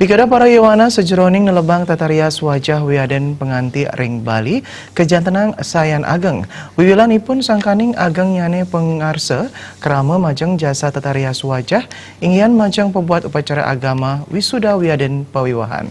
Pikada para Yowana sejeroning nelebang tatarias wajah wiaden penganti ring Bali kejantenang sayan ageng. Wiwilanipun sangkaning ageng nyane pengarse kerama majeng jasa tatarias wajah ingin majeng pembuat upacara agama wisuda wiaden pawiwahan.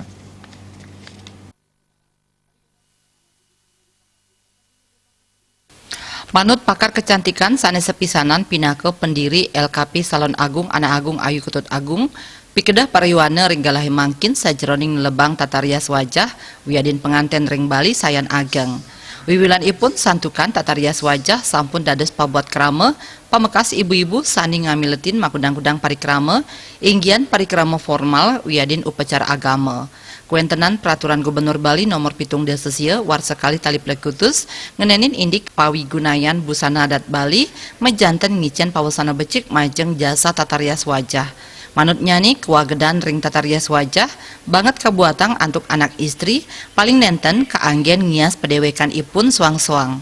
Manut pakar kecantikan sanes sepisanan pinake pendiri LKP Salon Agung Anak Agung Ayu Ketut Agung, pikedah pariyuana ring galahe mangkin sajeroning lebang tatarias wajah wiadin penganten ring Bali sayan ageng. Wiwilan ipun santukan tatarias wajah sampun dados pabuat krama pamekas ibu-ibu sani ngamiletin makudang-kudang parikrama inggian parikrama formal wiadin upacara agama. Kuentenan Peraturan Gubernur Bali nomor 7 Desesia war sekali tali plekutus ngenenin indik pawigunayan busana adat Bali mejanten ngicen pawasana becik majeng jasa tatarias wajah. Manut nyani kewagedan ring tatarias wajah banget kebuatan antuk anak istri paling nenten keanggen ngias pedewekan ipun suang-suang.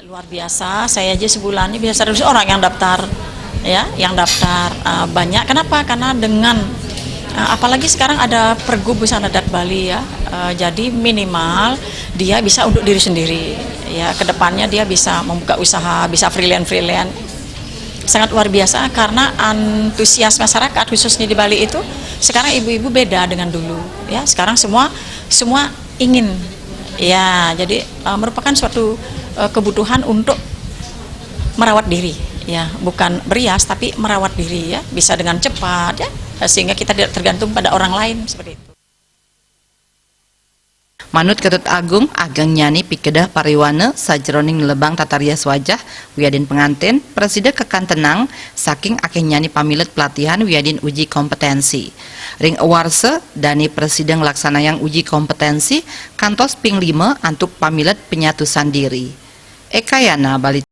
Luar biasa, saya aja sebulan ini bisa 100 orang yang daftar. Ya, yang daftar banyak. Kenapa? Karena dengan apalagi sekarang ada Pergub Busana Adat Bali ya, jadi minimal dia bisa untuk diri sendiri. Ya, kedepannya dia bisa membuka usaha, bisa freelance. Sangat luar biasa karena antusias masyarakat khususnya di Bali itu sekarang ibu-ibu beda dengan dulu. Ya, sekarang semua ingin. Ya, jadi merupakan suatu kebutuhan untuk merawat diri. Ya, bukan berias tapi merawat diri ya, bisa dengan cepat ya, sehingga kita tidak tergantung pada orang lain seperti itu. Manut Ketut Agung ageng nyani pikedah pariwana sajeroning lebang tatarias wajah wiadin penganten presida kekantenang saking akeh nyani pamilet pelatihan wiadin uji kompetensi. Ring awarse dani presida ngelaksanayang uji kompetensi kantos ping 5 antuk pamilet penyatusan diri. Ekayana Bali.